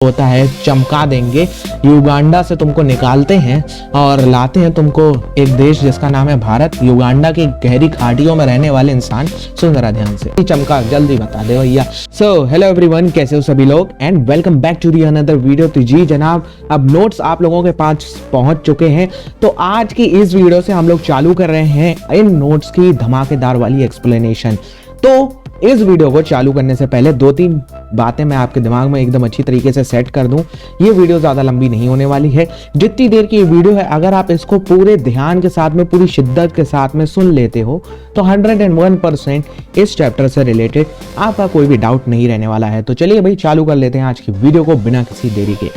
होता है चमका देंगे। युगांडा से तुमको निकालते हैं और लाते हैं तुमको एक देश जिसका नाम है भारत। युगांडा की गहरी खाड़ियों में रहने वाले इंसान, सुन जरा ध्यान से, चमका जल्दी बता दे भैया। सो हेलो एवरीवन, कैसे हो सभी लोग and welcome back to another video. तो जी जनाब, अब नोट्स आप लोगों के पास पहुंच चुके हैं। तो आज की इस वीडियो से हम लोग चालू कर रहे हैं इन नोट्स की धमाकेदार वाली एक्सप्लेनेशन। तो इस वीडियो को चालू करने से पहले दो तीन बातें मैं आपके दिमाग में एकदम अच्छी तरीके से सेट कर दूं। ये वीडियो ज्यादा लंबी नहीं होने वाली है। जितनी देर की ये वीडियो है, अगर आप इसको पूरे ध्यान के साथ में, पूरी शिद्दत के साथ में सुन लेते हो तो 101% इस चैप्टर से रिलेटेड आपका कोई भी डाउट नहीं रहने वाला है। तो चलिए भाई चालू कर लेते हैं आज की वीडियो को बिना किसी देरी के।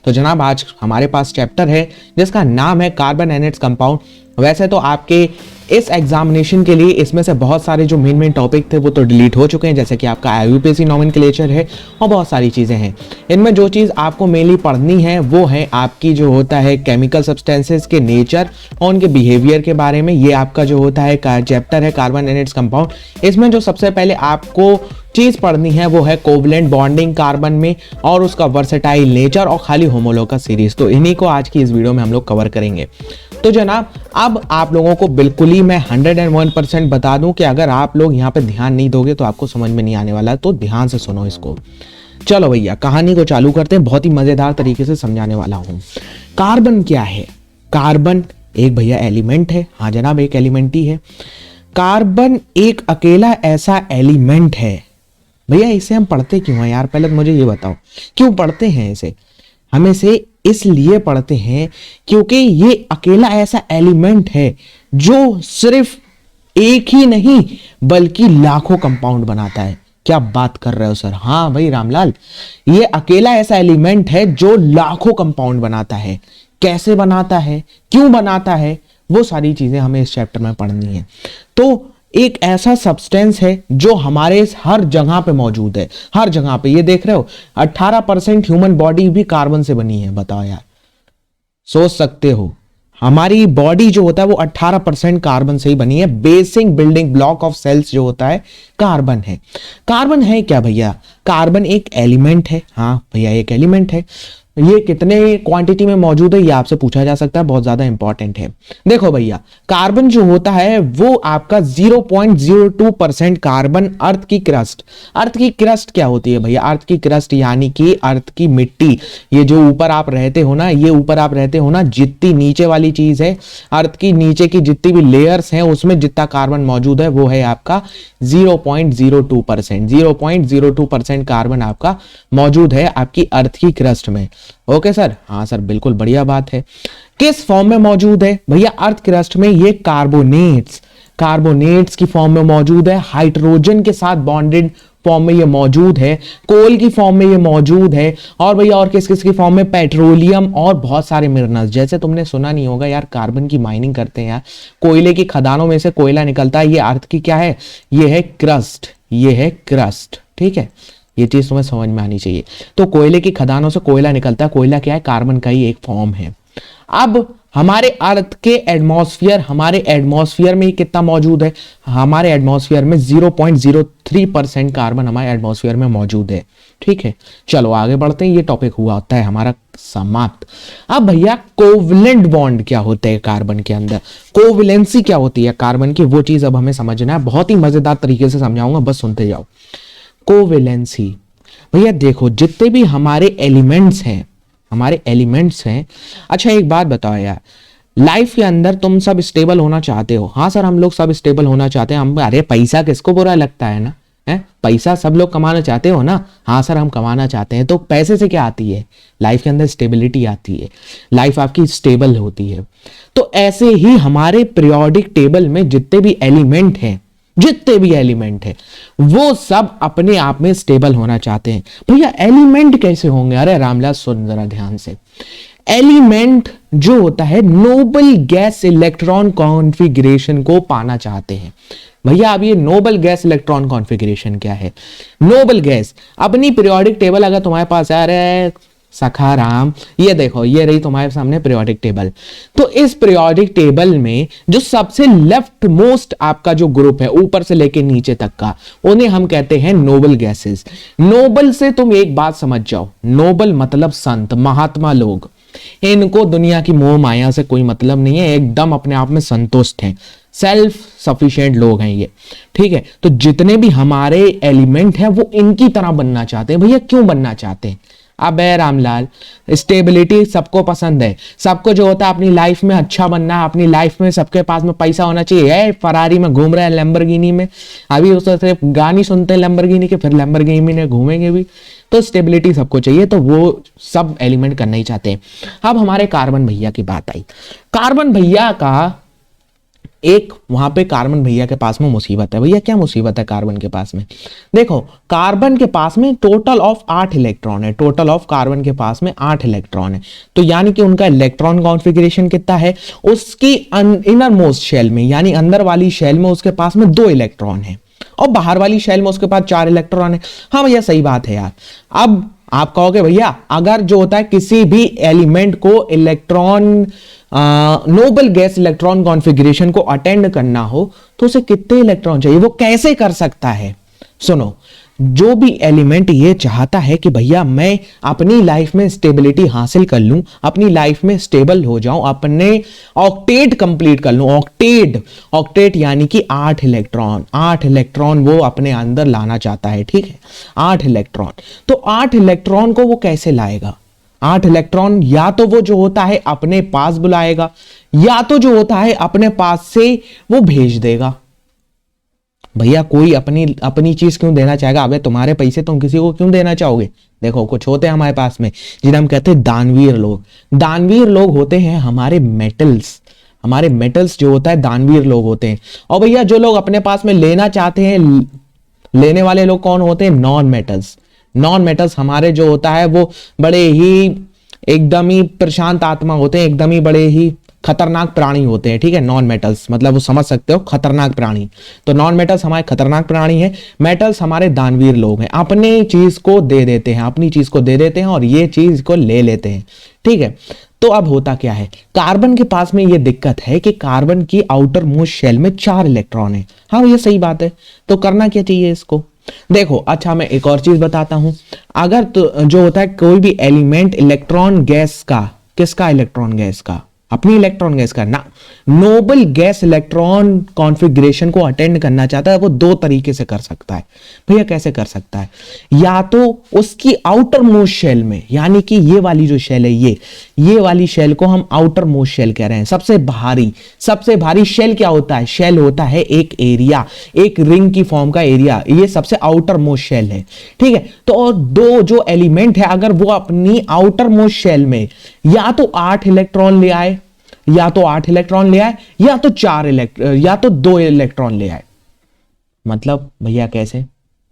तो जनाब, आज हमारे पास चैप्टर है जिसका नाम है कार्बन एंड इट्स कंपाउंड। वैसे तो आपके इस एग्जामिनेशन के लिए इसमें से बहुत सारे जो मेन टॉपिक थे वो तो डिलीट हो चुके हैं, जैसे कि आपका IUPAC नोमेनक्लेचर है और बहुत सारी चीज़ें हैं। इनमें जो चीज़ आपको मेनली पढ़नी है वो है आपकी जो होता है केमिकल सब्सटेंसेस के नेचर और उनके बिहेवियर के बारे में। ये आपका जो होता है चैप्टर है कार्बन एंड इट्स कंपाउंड। इसमें जो सबसे पहले आपको चीज पढ़नी है वो है कोवलेंट बॉन्डिंग कार्बन में और उसका वर्सेटाइल नेचर और खाली होमोलोगस सीरीज। तो इन्हीं को आज की इस वीडियो में हम लोग कवर करेंगे। तो जनाब, अब आप लोगों को बिल्कुल ही मैं 101% बता दूं कि अगर आप लोग यहाँ पे ध्यान नहीं दोगे तो आपको समझ में नहीं आने वाला है। तो ध्यान से सुनो इसको। चलो भैया, कहानी को चालू करते हैं। बहुत ही मजेदार तरीके से समझाने वाला हूं। कार्बन क्या है? कार्बन एक भैया एलिमेंट है। हाँ जनाब, एक एलिमेंट ही है। कार्बन एक अकेला ऐसा एलिमेंट है। भैया इसे हम पढ़ते क्यों हैं यार? पहले तो मुझे ये बताओ, क्यों पढ़ते हैं इसे? हम इसे इसलिए पढ़ते हैं क्योंकि ये अकेला ऐसा एलिमेंट है जो सिर्फ एक ही नहीं बल्कि लाखों कंपाउंड बनाता है। क्या बात कर रहे हो सर? हाँ भाई रामलाल, ये अकेला ऐसा एलिमेंट है जो लाखों कंपाउंड बनाता है। कैसे बनाता है, क्यों बनाता है, वो सारी चीजें हमें इस चैप्टर में पढ़नी है। तो एक ऐसा सब्सटेंस है जो हमारे हर जगह पे मौजूद है। हर जगह पे, ये देख रहे हो 18% ह्यूमन बॉडी भी कार्बन से बनी है। बताओ यार, सोच सकते हो हमारी बॉडी जो होता है वो 18% कार्बन से ही बनी है। Basic building block of cells जो होता है कार्बन है। कार्बन है क्या भैया? कार्बन एक एलिमेंट है। हाँ भैया, एक एलिमेंट है। ये कितने क्वांटिटी में मौजूद है ये आपसे पूछा जा सकता है, बहुत ज्यादा इंपॉर्टेंट है। देखो भैया, कार्बन जो होता है वो आपका 0.02% कार्बन अर्थ की क्रस्ट। अर्थ की क्रस्ट क्या होती है भैया? अर्थ की क्रस्ट यानी कि अर्थ की मिट्टी। ये जो ऊपर आप रहते हो ना, ये ऊपर आप रहते हो ना, जितनी नीचे वाली चीज है, अर्थ की नीचे की जितनी भी लेयर्स हैं उसमें जितना कार्बन मौजूद है वो है आपका 0.02%। 0.02% कार्बन आपका मौजूद है आपकी अर्थ की क्रस्ट में। Okay sir? हाँ सर, बिल्कुल बढ़िया बात है। किस फॉर्म में मौजूद है भैया? अर्थ क्रस्ट में ये कार्बोनेट्स की फॉर्म में मौजूद है। हाइड्रोजन के साथ बॉन्डेड फॉर्म में ये मौजूद है। कोल की फॉर्म में ये मौजूद है। और भैया और किस किस की फॉर्म में? पेट्रोलियम और बहुत सारे मिनरल्स। जैसे तुमने सुना नहीं होगा यार, कार्बन की माइनिंग करते हैं यार, कोयले की खदानों में से कोयला निकलता है। ये अर्थ की क्या है? ये है क्रस्ट। ये है क्रस्ट, ठीक है? ये चीज तुम्हें समझ में आनी चाहिए। तो कोयले की खदानों से कोयला निकलता है। कोयला क्या है? कार्बन का ही एक फॉर्म है। अब हमारे अर्थ के एटमॉस्फेयर, हमारे एटमॉस्फेयर में कितना मौजूद है? हमारे एटमॉस्फेयर में 0.03% कार्बन हमारे एटमॉस्फेयर में मौजूद है। ठीक है, चलो आगे बढ़ते हैं। ये टॉपिक हुआ होता है हमारा समाप्त। अब भैया कोवलेंट बॉन्ड क्या होते हैं कार्बन के अंदर? कोवलेंसी क्या होती है कार्बन की? वो चीज अब हमें समझना है। बहुत ही मजेदार तरीके से समझाऊंगा, बस सुनते जाओ। कोवैलेंसी भैया देखो, जितने भी हमारे एलिमेंट्स हैं, अच्छा एक बात बताओ यार, लाइफ के अंदर तुम सब स्टेबल होना चाहते हो? हाँ सर, हम लोग सब स्टेबल होना चाहते हैं। हम, अरे पैसा किसको बुरा लगता है ना? है पैसा सब लोग कमाना चाहते हो ना? हाँ सर, हम कमाना चाहते हैं। तो पैसे से क्या आती है? लाइफ के अंदर स्टेबिलिटी आती है। लाइफ आपकी स्टेबल होती है। तो ऐसे ही हमारे पीरियोडिक टेबल में जितने भी एलिमेंट हैं वो सब अपने आप में स्टेबल होना चाहते हैं। भैया एलिमेंट कैसे होंगे? अरे रामलाल सुन जरा ध्यान से। एलिमेंट जो होता है नोबल गैस इलेक्ट्रॉन कॉन्फ़िगरेशन को पाना चाहते हैं। भैया अब ये नोबल गैस इलेक्ट्रॉन कॉन्फ़िगरेशन क्या है? नोबल गैस अपनी पीरियोडिक टेबल अगर तुम्हारे पास आ रहा है सखाराम। ये देखो, ये रही तुम्हारे सामने पीरियोडिक टेबल। तो इस पीरियोडिक टेबल में जो सबसे लेफ्ट मोस्ट आपका जो ग्रुप है ऊपर से लेके नीचे तक का, उन्हें हम कहते हैं नोबल गैसेस। नोबल से तुम एक बात समझ जाओ, नोबल मतलब संत, महात्मा लोग। इनको दुनिया की मोह माया से कोई मतलब नहीं है, एकदम अपने आप में संतुष्ट हैं, सेल्फ सफिशिएंट लोग हैं ये। ठीक है, तो जितने भी हमारे एलिमेंट हैं वो इनकी तरह बनना चाहते हैं। भैया क्यों बनना चाहते हैं? अबे रामलाल, स्टेबिलिटी सबको पसंद है, सबको जो होता है अपनी लाइफ में अच्छा बनना है, अपनी लाइफ में सबके पास में पैसा होना चाहिए। फरारी में घूम रहे हैं, लैम्बोर्गिनी में, अभी उससे सिर्फ गानी सुनते हैं लैम्बोर्गिनी के, फिर लैम्बोर्गिनी में घूमेंगे भी। तो स्टेबिलिटी सबको चाहिए, तो वो सब एलिमेंट करना ही चाहते हैं। अब हमारे कार्बन भैया की बात आई। कार्बन भैया का एक वहां पे कार्बन भैया के पास में मुसीबत है। भैया क्या मुसीबत है कार्बन के पास में? देखो, कार्बन के पास में टोटल ऑफ 8 इलेक्ट्रॉन है। टोटल ऑफ कार्बन के पास में 8 इलेक्ट्रॉन है। तो यानी कि उनका इलेक्ट्रॉन कॉन्फ़िगरेशन कितना है? उसकी इनर मोस्ट शेल में, यानी अंदर वाली शेल में उसके पास में 2 इलेक्ट्रॉन है, और बाहर वाली शेल में उसके पास 4 इलेक्ट्रॉन है। हाँ भैया सही बात है यार। अब आप कहोगे भैया अगर जो होता है किसी भी एलिमेंट को electron noble gas electron configuration को अटेंड करना हो तो उसे कितने इलेक्ट्रॉन चाहिए? वो कैसे कर सकता है? सुनो, जो भी एलिमेंट ये चाहता है कि भैया मैं अपनी लाइफ में स्टेबिलिटी हासिल कर लूं, अपनी लाइफ में स्टेबल हो जाऊं, अपने ऑक्टेट कंप्लीट कर लूं। ऑक्टेट यानी कि 8 इलेक्ट्रॉन वो अपने अंदर लाना चाहता है। ठीक है, 8 इलेक्ट्रॉन। तो 8 इलेक्ट्रॉन को वो कैसे लाएगा? 8 इलेक्ट्रॉन या तो वो जो होता है अपने पास बुलाएगा, या तो जो होता है अपने पास से वो भेज देगा। भैया कोई अपनी चीज क्यों देना चाहेगा? अबे तुम्हारे पैसे तुम किसी को क्यों देना चाहोगे? देखो, कुछ होते हैं हमारे पास में जिन्हें हम कहते हैं दानवीर लोग। दानवीर लोग होते हैं हमारे मेटल्स जो होता है दानवीर लोग होते हैं। और भैया जो लोग अपने पास में लेना चाहते हैं, लेने वाले लोग कौन होते हैं? नॉन मेटल्स हमारे जो होता है वो बड़े ही एकदम ही प्रशांत आत्मा होते हैं, एकदम ही बड़े ही खतरनाक प्राणी होते हैं। ठीक है, नॉन मेटल्स मतलब वो समझ सकते हो, खतरनाक प्राणी। तो नॉन मेटल्स हमारे खतरनाक प्राणी हैं, मेटल्स हमारे दानवीर लोग हैं। अपनी चीज को दे देते हैं और ये चीज को ले लेते हैं। ठीक है, तो अब होता क्या है, कार्बन के पास में ये दिक्कत है कि कार्बन की आउटर मोस्ट शेल में 4 इलेक्ट्रॉन है। हाँ ये सही बात है। तो करना क्या चाहिए इसको? देखो, अच्छा मैं एक और चीज बताता हूं। अगर तो जो होता है कोई भी एलिमेंट इलेक्ट्रॉन गैस का, किसका? इलेक्ट्रॉन गैस का, अपनी इलेक्ट्रॉन गैस का ना, नोबल गैस इलेक्ट्रॉन कॉन्फ़िगरेशन को अटेंड करना चाहता है, वो 2 तरीके से कर सकता है। भैया कैसे कर सकता है? या तो उसकी आउटर मोस्ट शेल में, यानी कि ये वाली जो शेल है, ये वाली शेल को हम आउटर मोस्ट शेल कह रहे हैं। सबसे भारी शेल क्या होता है? शेल होता है एक एरिया, एक रिंग की फॉर्म का एरिया, ये सबसे आउटर मोस्ट शेल है। ठीक है, तो 2 जो एलिमेंट है अगर वो अपनी आउटर मोस्ट शेल में या तो 8 इलेक्ट्रॉन ले आए, या तो 2 इलेक्ट्रॉन ले आए। मतलब भैया कैसे?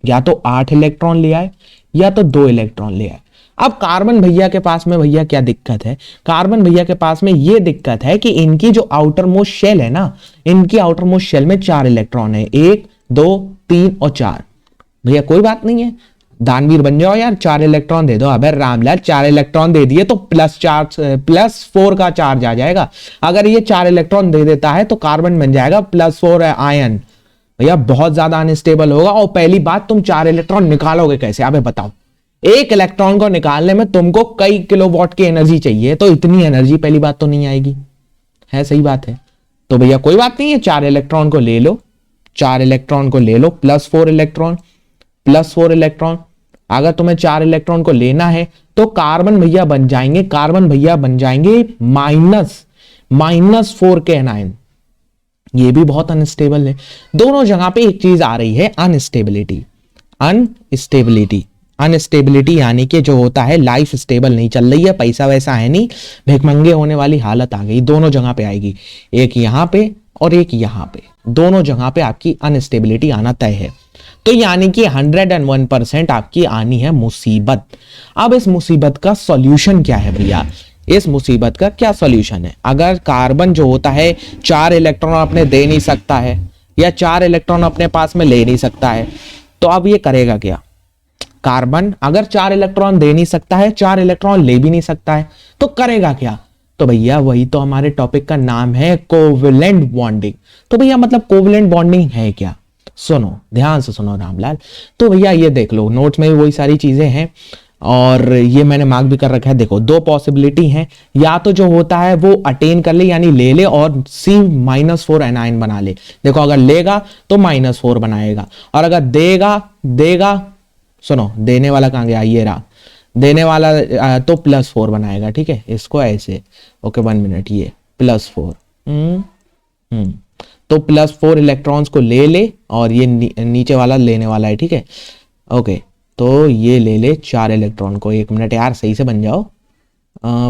या तो 8 इलेक्ट्रॉन ले आए या तो 2 इलेक्ट्रॉन ले आए। अब कार्बन भैया के पास में भैया क्या दिक्कत है? कार्बन भैया के पास में ये दिक्कत है कि इनकी जो आउटर मोस्ट शेल है ना, इनकी आउटर मोस्ट शेल में 4 इलेक्ट्रॉन है, 1 2 3 और 4। भैया कोई बात नहीं है, दानवीर बन जाओ यार, 4 इलेक्ट्रॉन दे दो। अबे रामलाल 4 इलेक्ट्रॉन दे दिए तो +4 का चार्ज आ जाएगा। अगर ये 4 इलेक्ट्रॉन दे देता है तो कार्बन बन जाएगा +4 आयन। भैया बहुत ज्यादा अनस्टेबल होगा। और पहली बात, तुम 4 इलेक्ट्रॉन निकालोगे कैसे? अबे बताओ, एक इलेक्ट्रॉन को निकालने में तुमको कई किलोवाट की एनर्जी चाहिए, तो इतनी एनर्जी पहली बात तो नहीं आएगी। है सही बात है। तो भैया कोई बात नहीं है, 4 इलेक्ट्रॉन को ले लो, +4 इलेक्ट्रॉन। अगर तुम्हें 4 इलेक्ट्रॉन को लेना है तो कार्बन भैया बन जाएंगे -4 के एनायन। ये भी बहुत अनस्टेबल है। दोनों जगह पे एक चीज आ रही है, अनस्टेबिलिटी यानी कि जो होता है लाइफ स्टेबल नहीं चल रही है, पैसा वैसा है नहीं, भिखमंगे होने वाली हालत आ गई। दोनों जगह पे आएगी, एक यहां पे और एक यहां पे, दोनों जगह पे आपकी अनस्टेबिलिटी आना तय है। तो यानी कि 101% आपकी आनी है मुसीबत। अब इस मुसीबत का सॉल्यूशन क्या है भैया? इस मुसीबत का क्या सॉल्यूशन है? अगर कार्बन जो होता है 4 इलेक्ट्रॉन अपने दे नहीं सकता है या 4 इलेक्ट्रॉन अपने पास में ले नहीं सकता है, तो अब ये करेगा क्या? कार्बन अगर 4 इलेक्ट्रॉन दे नहीं सकता है, 4 इलेक्ट्रॉन ले भी नहीं सकता है, तो करेगा क्या? तो भैया वही तो हमारे टॉपिक का नाम है कोवेलेंट बॉन्डिंग। तो भैया मतलब कोवेलेंट बॉन्डिंग है क्या? सुनो, ध्यान से सुनो रामलाल। तो भैया ये देख लो, नोट्स में भी वही सारी चीजें हैं और ये मैंने मार्क भी कर रखा है। देखो, दो पॉसिबिलिटी हैं, या तो जो होता है वो अटेन कर ले यानी ले ले और C-4 एनाइन बना ले। देखो, अगर लेगा तो -4 बनाएगा और अगर देगा सुनो, देने वाला कहां गया, ये रहा, देने वाला तो +4 बनाएगा। ठीक है, इसको ऐसे, ओके 1 मिनट, ये +4 तो +4 इलेक्ट्रॉन्स को ले ले और ये नीचे वाला लेने वाला है। ठीक है, ओके, तो ये ले ले 4 इलेक्ट्रॉन को। 1 मिनट यार, सही से बन जाओ,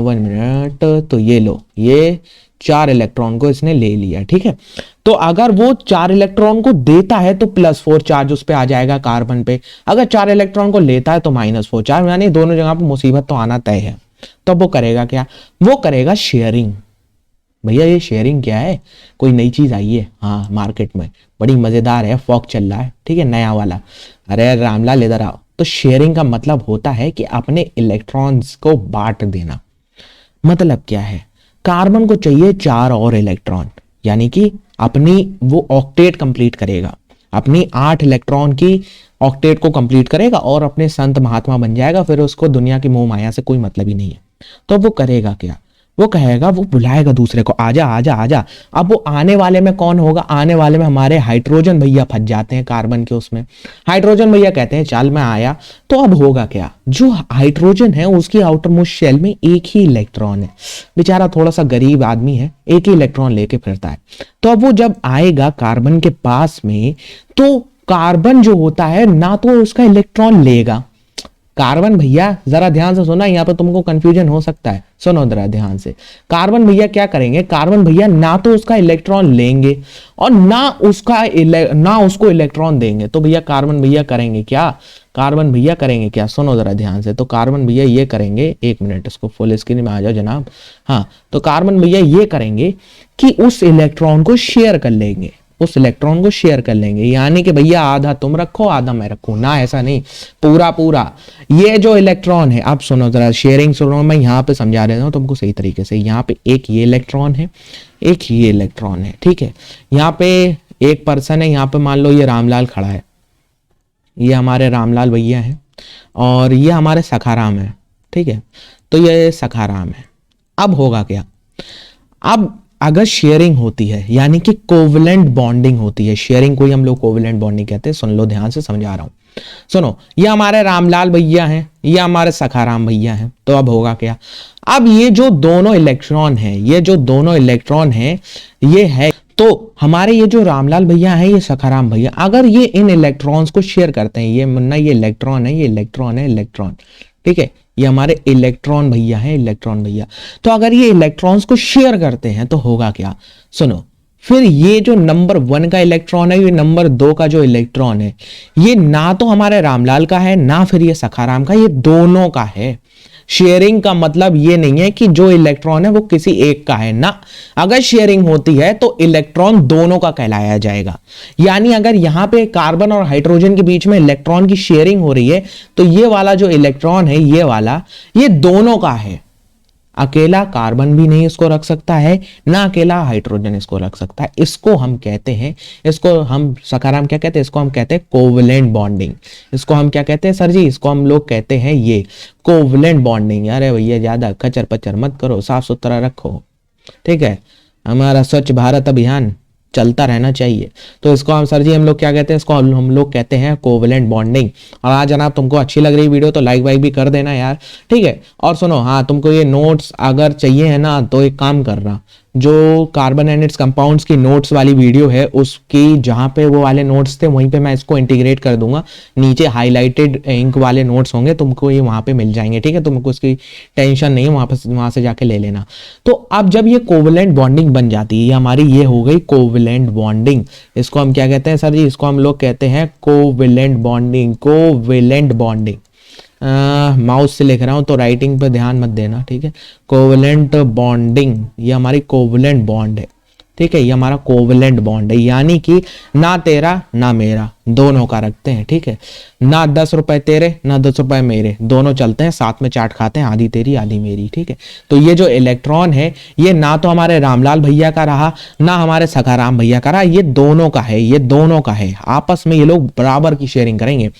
1 मिनट। तो ये लो, ये 4 इलेक्ट्रॉन को इसने ले लिया। ठीक है, तो अगर वो 4 इलेक्ट्रॉन को देता है तो +4 चार्ज उस पे आ जाएगा कार्बन पे, अगर 4 इलेक्ट्रॉन को लेता है तो -4 चार्ज, यानी दोनों जगह पे मुसीबत तो आना तय है। तो वो करेगा क्या? वो करेगा शेयरिंग। भैया ये शेयरिंग क्या है? कोई नई चीज आई है हाँ मार्केट में, बड़ी मजेदार है, फॉक चल रहा है। ठीक है, नया वाला। अरे रामलाल इधर आओ। तो शेयरिंग का मतलब होता है कि अपने इलेक्ट्रॉन्स को बांट देना। मतलब क्या है? कार्बन को चाहिए 4 और इलेक्ट्रॉन, यानी कि अपनी वो ऑक्टेट कंप्लीट करेगा, अपनी 8 इलेक्ट्रॉन की ऑक्टेट को कंप्लीट करेगा और अपने संत महात्मा बन जाएगा। फिर उसको दुनिया की मोह माया से कोई मतलब ही नहीं है। तो वो करेगा क्या? वो कहेगा, वो बुलाएगा दूसरे को, आजा आजा आजा। अब वो आने वाले में कौन होगा? आने वाले में हमारे हाइड्रोजन भैया फंस जाते हैं कार्बन के उसमें। हाइड्रोजन भैया कहते हैं चल मैं आया। तो अब होगा क्या? जो हाइड्रोजन है उसकी आउटर मोस्ट शेल में एक ही इलेक्ट्रॉन है, बेचारा थोड़ा सा गरीब आदमी है, एक ही इलेक्ट्रॉन लेके फिरता है। तो अब वो जब आएगा कार्बन के पास में, तो कार्बन जो होता है ना तो उसका इलेक्ट्रॉन लेगा। कार्बन भैया जरा ध्यान से सुना, यहाँ पे तुमको कंफ्यूजन हो सकता है, सुनो जरा ध्यान से। कार्बन भैया क्या करेंगे? कार्बन भैया ना तो उसका इलेक्ट्रॉन लेंगे और ना उसको इलेक्ट्रॉन देंगे। तो भैया कार्बन भैया करेंगे क्या? कार्बन भैया करेंगे क्या? सुनो जरा ध्यान से। तो कार्बन भैया ये करेंगे, 1 मिनट, इसको फुल स्क्रीन में आ जाओ जनाब। हाँ, तो कार्बन भैया ये करेंगे कि उस इलेक्ट्रॉन को शेयर कर लेंगे, उस इलेक्ट्रॉन को शेयर कर लेंगे, यानी कि भैया आधा तुम रखो आधा मैं रखूं ना, ऐसा नहीं, पूरा पूरा ये जो इलेक्ट्रॉन है। अब सुनो जरा, शेयरिंग सुनो, मैं यहाँ पे समझा देता हूँ तुमको सही तरीके से। यहाँ पे एक ये इलेक्ट्रॉन है, एक ये इलेक्ट्रॉन है। ठीक है, यहाँ पे एक पर्सन है, यहाँ पे मान लो ये रामलाल खड़ा है, ये हमारे रामलाल भैया है और ये हमारे सखाराम है। ठीक है, तो ये सखाराम है। अब होगा क्या? अब अगर शेयरिंग होती है यानी कि कोवेलेंट बॉन्डिंग होती है, शेयरिंग को ही हम लोग कोवेलेंट बॉन्डिंग कहते हैं। सुन लो ध्यान से, समझा रहा हूं, सुनो। ये हमारे रामलाल भैया हैं, ये हमारे सखाराम भैया हैं। तो अब होगा क्या? अब ये जो दोनों इलेक्ट्रॉन हैं, ये जो दोनों इलेक्ट्रॉन हैं, ये है तो हमारे ये जो रामलाल भैया हैं, ये सखाराम भैया, अगर ये इन इलेक्ट्रॉन्स को शेयर करते हैं, ये मुन्ना ये इलेक्ट्रॉन है, ये इलेक्ट्रॉन है, इलेक्ट्रॉन। ठीक है, ये हमारे इलेक्ट्रॉन भैया हैं, इलेक्ट्रॉन भैया। तो अगर ये इलेक्ट्रॉन्स को शेयर करते हैं तो होगा क्या? सुनो, फिर ये जो नंबर 1 का इलेक्ट्रॉन है, ये नंबर 2 का जो इलेक्ट्रॉन है, ये ना तो हमारे रामलाल का है ना फिर ये सखाराम का, ये दोनों का है। शेयरिंग का मतलब ये नहीं है कि जो इलेक्ट्रॉन है वो किसी एक का है ना, अगर शेयरिंग होती है तो इलेक्ट्रॉन दोनों का कहलाया जाएगा। यानी अगर यहां पे कार्बन और हाइड्रोजन के बीच में इलेक्ट्रॉन की शेयरिंग हो रही है तो ये वाला जो इलेक्ट्रॉन है, ये वाला, ये दोनों का है। अकेला कार्बन भी नहीं इसको रख सकता है, ना अकेला हाइड्रोजन इसको रख सकता है। इसको हम कहते हैं, इसको हम सखाराम क्या कहते हैं? इसको हम कहते हैं कोवेलेंट बॉन्डिंग। इसको हम क्या कहते हैं सर जी? इसको हम लोग कहते हैं ये कोवेलेंट बॉन्डिंग। अरे भैया ज्यादा खचर पचर मत करो, साफ सुथरा रखो। ठीक है, हमारा स्वच्छ भारत अभियान चलता रहना चाहिए। तो इसको हम सर जी हम लोग क्या कहते हैं? इसको हम लोग कहते हैं कोवेलेंट बॉन्डिंग। और आज जनाब तुमको अच्छी लग रही वीडियो तो लाइक वाइक भी कर देना यार। ठीक है, और सुनो, हाँ तुमको ये नोट्स अगर चाहिए है ना, तो एक काम करना, जो कार्बन एंड इट्स कंपाउंड्स की नोट्स वाली वीडियो है उसकी जहां पे वो वाले नोट्स थे वहीं पे मैं इसको इंटीग्रेट कर दूंगा। नीचे हाईलाइटेड इंक वाले नोट्स होंगे, तुमको ये वहां पे मिल जाएंगे। ठीक है, तुमको इसकी टेंशन नहीं है, वहां से जाके ले लेना। तो अब जब ये कोवेलेंट बॉन्डिंग बन जाती है, ये हमारी ये हो गई कोवेलेंट बॉन्डिंग। इसको हम क्या कहते हैं सर जी? इसको हम लोग कहते हैं covalent bonding, covalent bonding. Mouse से लिख रहा हूं तो राइटिंग पे ध्यान मत देना। ठीक है, कोवेलेंट बॉन्डिंग, ये हमारी कोवेलेंट बॉन्ड है। ठीक है, ये हमारा कोवेलेंट बॉन्ड है, यानी कि ना तेरा ना मेरा, दोनों का रखते हैं, ठीक है। ना 10 रुपए तेरे ना 10 रुपए मेरे, दोनों चलते हैं साथ में चाट खाते हैं, आधी तेरी आधी मेरी, ठीक है। तो ये जो इलेक्ट्रॉन है ये ना तो हमारे रामलाल भैया का रहा ना हमारे सखाराम भैया का रहा, ये दोनों का है, ये दोनों का है, आपस में ये लोग बराबर की शेयरिंग करेंगे।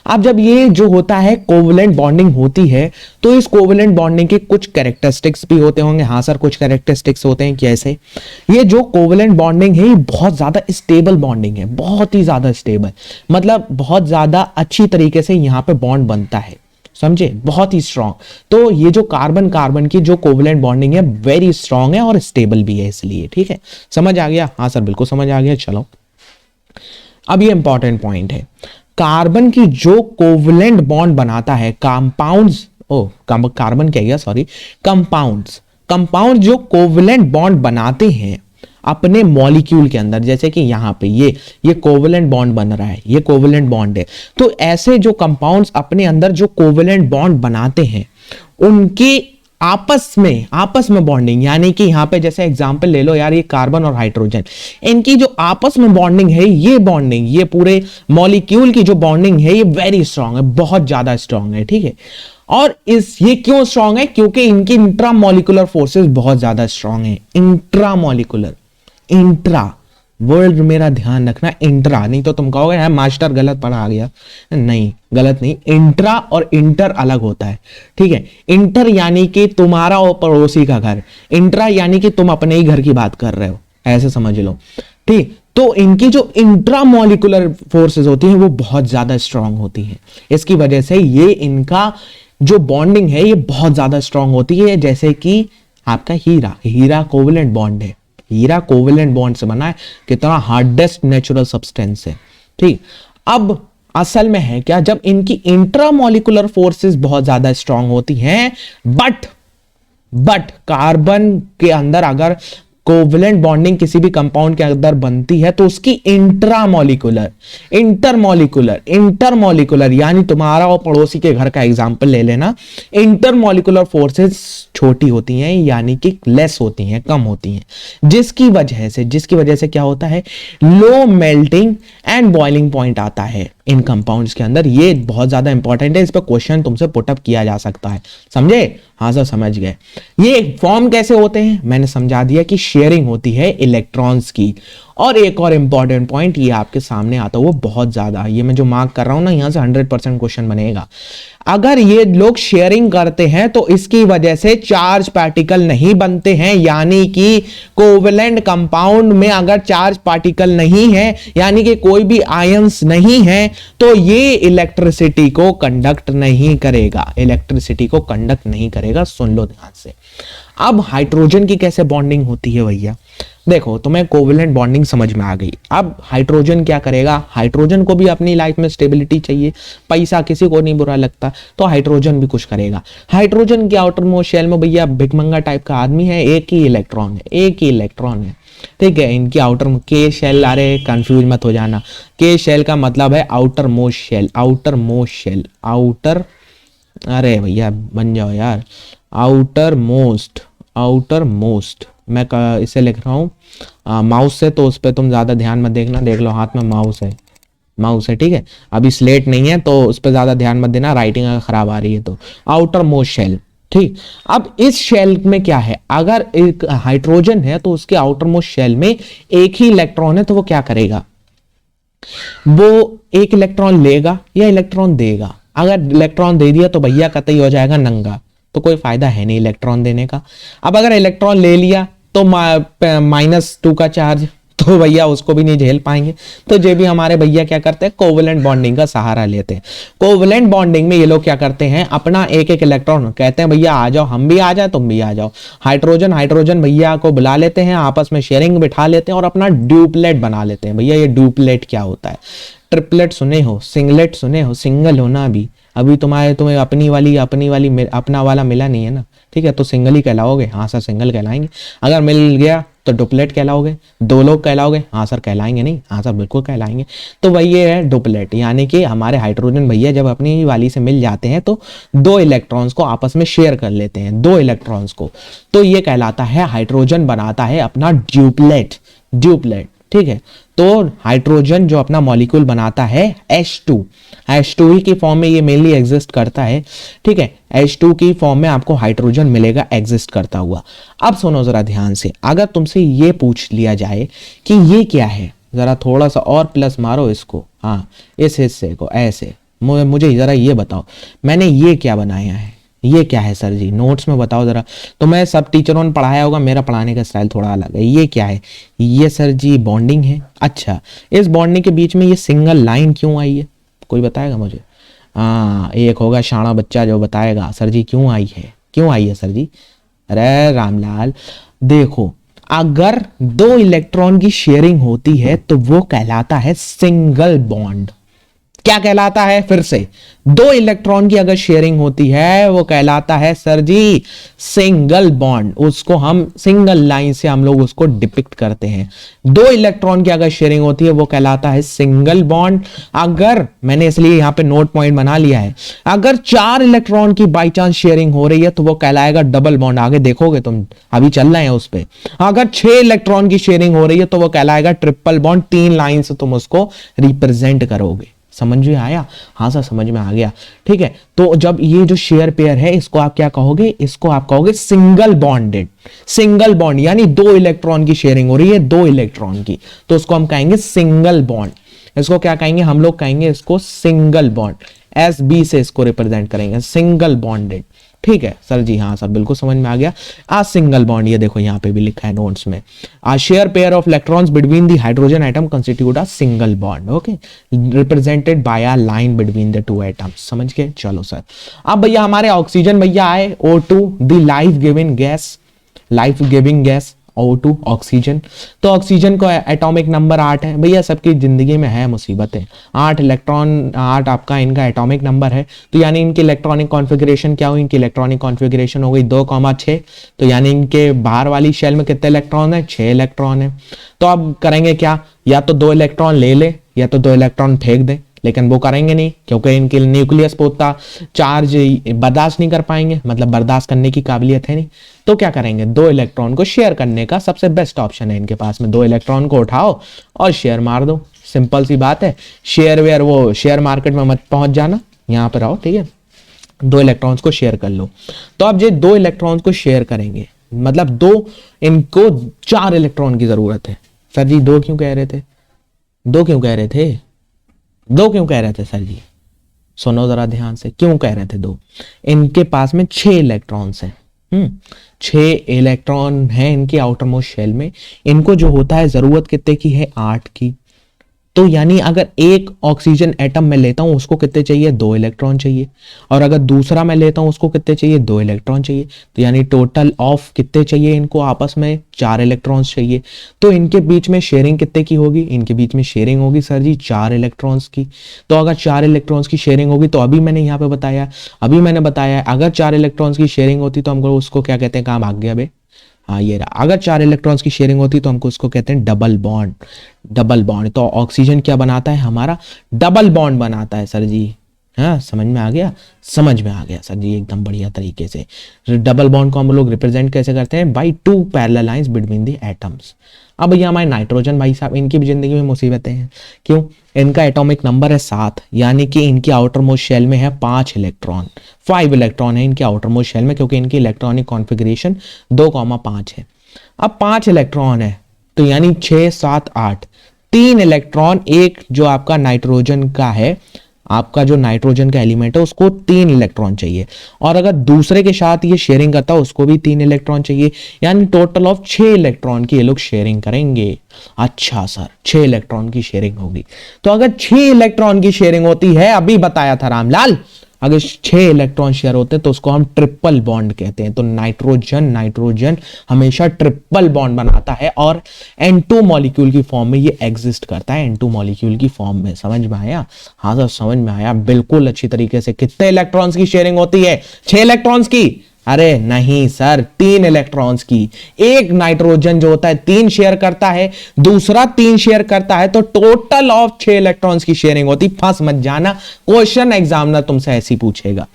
अब जब ये जो होता है कोवलेंट बॉन्डिंग होती है तो इस कोवलेंट बॉन्डिंग के कुछ कैरेक्टरिस्टिक्स भी होते होंगे। हाँ सर, कुछ कैरेक्टरिस्टिक्स होते हैं कैसे? ये जो कोवलेंट बॉन्डिंग है ये बहुत ज्यादा स्टेबल बॉन्डिंग है, बहुत ही ज्यादा स्टेबल, मतलब बहुत ज्यादा अच्छी तरीके से यहां पे बॉन्ड बनता है, समझे, बहुत ही स्ट्रांग। तो ये जो कार्बन कार्बन की जो कोवलेंट बॉन्डिंग है वेरी स्ट्रांग है और स्टेबल भी है इसलिए, ठीक है। समझ आ गया? हाँ सर बिल्कुल समझ आ गया। चलो अब ये इंपॉर्टेंट पॉइंट है, कार्बन की जो कोवलेंट बॉन्ड बनाता है कंपाउंड्स, कार्बन क्या गया सॉरी, कंपाउंड जो कोवलेंट बॉन्ड बनाते हैं अपने मॉलिक्यूल के अंदर, जैसे कि यहां पे ये कोवलेंट बॉन्ड बन रहा है, ये कोवलेंट बॉन्ड है। तो ऐसे जो कंपाउंड्स अपने अंदर जो कोवलेंट बॉन्ड बनाते हैं उनके आपस में बॉन्डिंग, यानी कि यहां पे जैसे एग्जांपल ले लो यार, ये कार्बन और हाइड्रोजन, इनकी जो आपस में बॉन्डिंग है, ये बॉन्डिंग, ये पूरे मॉलिक्यूल की जो बॉन्डिंग है ये वेरी स्ट्रांग है, बहुत ज्यादा स्ट्रांग है, ठीक है। और ये क्यों स्ट्रांग है? क्योंकि इनकी इंट्रामॉलिक्यूलर फोर्सेस बहुत ज्यादा स्ट्रांग है। इंट्रा वर्ड मेरा ध्यान रखना, इंट्रा, नहीं तो तुम कहोगे यार मास्टर गलत पढ़ा गया, नहीं गलत नहीं, इंट्रा और इंटर अलग होता है, ठीक है। इंटर यानी कि तुम्हारा और पड़ोसी का घर, इंट्रा यानी कि तुम अपने ही घर की बात कर रहे हो, ऐसे समझ लो, ठीक। तो इनकी जो इंट्रामॉलिक्यूलर फोर्सेस होती हैं वो बहुत ज्यादा स्ट्रांग होती हैं, इसकी वजह से ये इनका जो बॉन्डिंग है ये बहुत ज्यादा स्ट्रांग होती है। जैसे कि आपका हीरा कोवलेंट बॉन्ड है, हीरा कोवलेंट बॉन्ड से बना है, कितना हार्डेस्ट नेचुरल सब्सटेंस है, ठीक। अब असल में है क्या, जब इनकी इंट्रामॉलिक्यूलर फोर्सेस बहुत ज्यादा स्ट्रांग होती हैं, बट कार्बन के अंदर अगर कोवलेंट बॉन्डिंग किसी भी कंपाउंड के अंदर बनती है तो उसकी इंटरमॉलिक्यूलर यानी तुम्हारा और पड़ोसी के घर का एग्जांपल ले लेना, इंटरमॉलिक्यूलर फोर्सेस छोटी होती हैं, यानी कि लेस होती हैं, कम होती हैं, जिसकी वजह से क्या होता है, low melting and boiling point आता है इन कंपाउंड्स के अंदर। ये बहुत ज्यादा इंपॉर्टेंट है, इस पर क्वेश्चन तुमसे पुटअप किया जा सकता है, समझे? हाँ सर समझ गए। ये फॉर्म कैसे होते हैं मैंने समझा दिया कि शेयरिंग होती है इलेक्ट्रॉन्स की। और एक और इंपॉर्टेंट पॉइंट ये आपके सामने आता है, वो बहुत ज्यादा, ये मैं जो मार्क कर रहा हूं ना, यहां से 100% क्वेश्चन बनेगा। अगर ये लोग शेयरिंग करते हैं तो इसकी वजह से चार्ज पार्टिकल नहीं बनते हैं, यानी कि कोवेलेंट कंपाउंड में अगर चार्ज पार्टिकल नहीं है, यानी कि कोई भी आयंस नहीं है, तो ये इलेक्ट्रिसिटी को कंडक्ट नहीं करेगा, सुन लो ध्यान से। अब हाइड्रोजन की कैसे बॉन्डिंग होती है भैया? देखो तुम्हें कोवेलेंट बॉन्डिंग समझ में आ गई। अब हाइड्रोजन क्या करेगा, हाइड्रोजन को भी अपनी लाइफ में स्टेबिलिटी चाहिए, पैसा किसी को नहीं बुरा लगता, तो हाइड्रोजन भी कुछ करेगा। हाइड्रोजन के आउटर मोस्ट शेल में भैया भिकमंगा टाइप का आदमी है, एक ही इलेक्ट्रॉन है, ठीक है। इनकी आउटर के शेल, अरे कंफ्यूज मत हो जाना, के शेल का मतलब है आउटर मोस्ट शेल, अरे भैया बन जाओ यार, आउटर मोस्ट मैं इसे लिख रहा हूं माउस से, तो उस पर तुम ज्यादा ध्यान मत देखना, देख लो हाथ में माउस है, ठीक है। अभी स्लेट नहीं है तो उस पर ज्यादा ध्यान मत देना, राइटिंग अगर खराब आ रही है तो। आउटर मोस्ट शेल, ठीक। अब इस शेल में क्या है, अगर एक हाइड्रोजन है तो उसके आउटर मोस्ट शेल में एक ही इलेक्ट्रॉन है, तो वो क्या करेगा, वो एक इलेक्ट्रॉन लेगा या इलेक्ट्रॉन देगा। अगर इलेक्ट्रॉन दे दिया तो भैया कतई हो जाएगा नंगा, तो कोई फायदा है नहीं इलेक्ट्रॉन देने का। अब अगर इलेक्ट्रॉन ले लिया तो -2 का चार्ज, तो भैया उसको भी नहीं झेल पाएंगे। तो जो भी हमारे भैया क्या करते हैं, कोवेलेंट बॉन्डिंग का सहारा लेते हैं। कोवेलेंट बॉन्डिंग में ये लोग क्या करते हैं, अपना एक इलेक्ट्रॉन कहते हैं भैया आ जाओ, हम भी आ जाए तुम भी आ जाओ। हाइड्रोजन भैया को बुला लेते हैं, आपस में शेयरिंग बिठा लेते हैं और अपना ड्यूप्लेट बना लेते हैं। भैया ये ड्यूप्लेट क्या होता है, ट्रिपलेट सुने हो, सिंगलेट सुने हो, सिंगल होना अभी तुम्हें अपनी वाली अपना वाला मिला नहीं है ना, ठीक है, तो सिंगल ही कहलाओगे। हाँ सर सिंगल कहलाएंगे। अगर मिल गया तो डुप्लेट कहलाओगे। 2 लोग कहलाओगे? हाँ सर कहलाएंगे नहीं? हाँ सर बिल्कुल कहलाएंगे। तो वही ये है डुप्लेट, यानी कि हमारे हाइड्रोजन भैया जब अपनी वाली से मिल जाते हैं तो 2 इलेक्ट्रॉन्स को आपस में शेयर कर लेते हैं, 2 इलेक्ट्रॉन्स को, तो ये कहलाता है, हाइड्रोजन बनाता है अपना ड्यूप्लेट, ठीक है। तो हाइड्रोजन जो अपना मॉलिक्यूल बनाता है H2 ही की फॉर्म में ये मेनली एग्जिस्ट करता है, ठीक है। H2 की फॉर्म में आपको हाइड्रोजन मिलेगा एग्जिस्ट करता हुआ। अब सुनो जरा ध्यान से, अगर तुमसे ये पूछ लिया जाए कि ये क्या है, जरा थोड़ा सा और प्लस मारो इसको, हाँ इस हिस्से को ऐसे, मुझे जरा ये बताओ मैंने ये क्या बनाया है, ये क्या है सर जी, नोट्स में बताओ जरा। तो मैं सब टीचरों ने पढ़ाया होगा, मेरा पढ़ाने का स्टाइल थोड़ा अलग है। ये क्या है, ये सर जी बॉन्डिंग है। अच्छा, इस बॉन्डिंग के बीच में ये सिंगल लाइन क्यों आई है, कोई बताएगा मुझे? हाँ, एक होगा शाना बच्चा जो बताएगा सर जी क्यों आई है, क्यों आई है सर जी। अरे रामलाल देखो, अगर 2 इलेक्ट्रॉन की शेयरिंग होती है तो वो कहलाता है सिंगल बॉन्ड। क्या कहलाता है, फिर से 2 इलेक्ट्रॉन की अगर शेयरिंग होती है वो कहलाता है सर जी सिंगल बॉन्ड। उसको हम सिंगल लाइन से हम लोग उसको डिपिक्ट करते हैं। 2 इलेक्ट्रॉन की अगर शेयरिंग होती है वो कहलाता है सिंगल बॉन्ड। अगर मैंने इसलिए यहां पे नोट पॉइंट बना लिया है, अगर 4 इलेक्ट्रॉन की बाई चांस शेयरिंग हो रही है तो वो कहलाएगा डबल बॉन्ड। आगे देखोगे तुम, अभी चल रहे हैं उस पर। अगर 6 इलेक्ट्रॉन की शेयरिंग हो रही है तो वो कहलाएगा ट्रिपल बॉन्ड। 3 लाइन से तुम उसको रिप्रेजेंट करोगे। समझ में आया? हाँ सर समझ में आ गया, ठीक है। तो जब ये जो शेयर पेयर है इसको आप क्या कहोगे, इसको आप कहोगे सिंगल बॉन्डेड। सिंगल बॉन्ड यानी 2 इलेक्ट्रॉन की शेयरिंग हो रही है, 2 इलेक्ट्रॉन की, तो उसको हम कहेंगे सिंगल बॉन्ड। इसको क्या कहेंगे हम लोग, कहेंगे इसको सिंगल बॉन्ड। SB से इसको रिप्रेजेंट करेंगे, सिंगल बॉन्डेड, ठीक है सर जी। हाँ सर बिल्कुल समझ में आ गया। आ सिंगल बॉन्ड, ये देखो यहाँ पे भी लिखा है नोट्स में, a share pair of electrons between the hydrogen atom constitute a single bond, okay, represented by a line between the 2 atoms. समझ गए? चलो सर, अब भैया हमारे ऑक्सीजन भैया आए, O2 the life giving gas, life giving gas O2 oxygen. तो oxygen को एटॉमिक नंबर 8 है भैया, सबकी जिंदगी में है मुसीबतें। 8 इलेक्ट्रॉन, 8 आपका इनका एटॉमिक नंबर है। तो यानी इनकी इलेक्ट्रॉनिक कॉन्फ़िगरेशन क्या हुई, इनकी इलेक्ट्रॉनिक कॉन्फ़िगरेशन हो गई 2,6। तो यानी इनके बाहर वाली शेल में कितने इलेक्ट्रॉन है, 6 इलेक्ट्रॉन है। तो अब करेंगे क्या, या तो 2 इलेक्ट्रॉन ले ले या तो 2 इलेक्ट्रॉन फेंक दे, लेकिन वो करेंगे नहीं क्योंकि इनके न्यूक्लियस पे उतना चार्ज बर्दाश्त नहीं कर पाएंगे, मतलब बर्दाश्त करने की काबिलियत है नहीं। तो क्या करेंगे, 2 इलेक्ट्रॉन को शेयर करने का सबसे बेस्ट ऑप्शन है इनके पास में। 2 इलेक्ट्रॉन को उठाओ और शेयर मार दो, सिंपल सी बात है। शेयर वेयर वो शेयर मार्केट में मत पहुंच जाना, यहां पर आओ, ठीक है। 2 इलेक्ट्रॉन्स को शेयर कर लो। तो अब ये 2 इलेक्ट्रॉन्स को शेयर करेंगे, मतलब 2, इनको 4 इलेक्ट्रॉन की जरूरत है। सर जी 2 क्यों कह रहे थे, 2 क्यों कह रहे थे, 2 क्यों कह रहे थे सर जी? सुनो जरा ध्यान से, क्यों कह रहे थे 2? इनके पास में 6 इलेक्ट्रॉन्स हैं। 6 इलेक्ट्रॉन है इनके आउटर मोस्ट शेल में। इनको जो होता है जरूरत कितने की है, 8 की। तो यानी अगर एक ऑक्सीजन एटम में लेता हूं उसको कितने चाहिए, 2 इलेक्ट्रॉन चाहिए। और अगर दूसरा मैं लेता हूं उसको कितने चाहिए, 2 इलेक्ट्रॉन चाहिए। तो यानी टोटल ऑफ कितने चाहिए इनको आपस में, 4 इलेक्ट्रॉन्स चाहिए। तो इनके बीच में शेयरिंग कितने की होगी, इनके बीच में शेयरिंग होगी सर जी 4 इलेक्ट्रॉन्स की। तो अगर 4 इलेक्ट्रॉन्स की शेयरिंग होगी, तो अभी मैंने यहाँ पे बताया अगर 4 इलेक्ट्रॉन्स की शेयरिंग होती तो हमको उसको क्या कहते हैं, कहाँ भाग गया बे, हाँ ये रहा। अगर 4 इलेक्ट्रॉन्स की शेयरिंग होती तो हमको उसको कहते हैं डबल बॉन्ड। डबल बॉन्ड, तो ऑक्सीजन क्या बनाता है हमारा, डबल बॉन्ड बनाता है सर जी। हाँ समझ में आ गया, समझ में आ गया सर जी एकदम बढ़िया तरीके से। डबल बॉन्ड को हम लोग रिप्रेजेंट कैसे करते हैं, by 2 parallel lines between the atoms. अब भैया हमारे नाइट्रोजन भाई साहब, इनकी भी जिंदगी में मुसीबतें हैं। क्यों, इनका एटॉमिक नंबर है 7, यानी कि इनकी आउटर मोस्ट शेल में है 5 इलेक्ट्रॉन। 5 इलेक्ट्रॉन है इनके आउटर मोस्ट शेल में, क्योंकि इनकी इलेक्ट्रॉनिक कॉन्फ़िगरेशन 2,5 है। अब 5 इलेक्ट्रॉन है तो यानी 6, 7, 8, 3 इलेक्ट्रॉन, एक जो आपका नाइट्रोजन का है, आपका जो नाइट्रोजन का एलिमेंट है उसको 3 इलेक्ट्रॉन चाहिए। और अगर दूसरे के साथ ये शेयरिंग करता है उसको भी 3 इलेक्ट्रॉन चाहिए, यानी टोटल ऑफ 6 इलेक्ट्रॉन की ये लोग शेयरिंग करेंगे। अच्छा सर 6 इलेक्ट्रॉन की शेयरिंग होगी। तो अगर 6 इलेक्ट्रॉन की शेयरिंग होती है, अभी बताया था रामलाल, अगर 6 इलेक्ट्रॉन शेयर होते हैं तो उसको हम ट्रिपल बॉन्ड कहते हैं। तो नाइट्रोजन हमेशा ट्रिपल बॉन्ड बनाता है और N2 मॉलिक्यूल की फॉर्म में ये एग्जिस्ट करता है, N2 मॉलिक्यूल की फॉर्म में। समझ में आया? हाँ सर समझ में आया बिल्कुल अच्छी तरीके से। कितने इलेक्ट्रॉन्स की शेयरिंग होती है, 6 इलेक्ट्रॉन्स की? अरे नहीं सर, 3 इलेक्ट्रॉन्स की। एक नाइट्रोजन जो होता है 3 शेयर करता है, दूसरा 3 शेयर करता है, तो टोटल ऑफ 6 इलेक्ट्रॉन्स की शेयरिंग होती। फंस मत जाना, क्वेश्चन एग्जामिनर तुमसे ऐसी पूछेगा।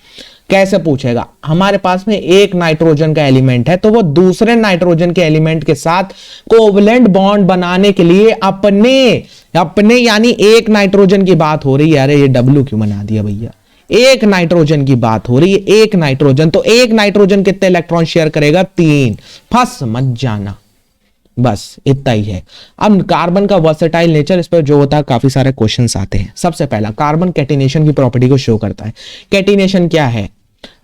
कैसे पूछेगा, हमारे पास में एक नाइट्रोजन का एलिमेंट है तो वो दूसरे नाइट्रोजन के एलिमेंट के साथ कोवलेंट बॉन्ड बनाने के लिए अपने अपने यानी एक नाइट्रोजन की बात हो रही है। अरे ये डब्ल्यू क्यों बना दिया भैया, एक नाइट्रोजन की बात हो रही है, एक नाइट्रोजन, तो एक नाइट्रोजन कितने इलेक्ट्रॉन शेयर करेगा, 3। फंस मत जाना, बस इतना ही है। अब कार्बन का वर्सेटाइल नेचर, इस पर जो होता है काफी सारे क्वेश्चंस आते हैं। सबसे पहला, कार्बन कैटिनेशन की प्रॉपर्टी को शो करता है। कैटिनेशन क्या है,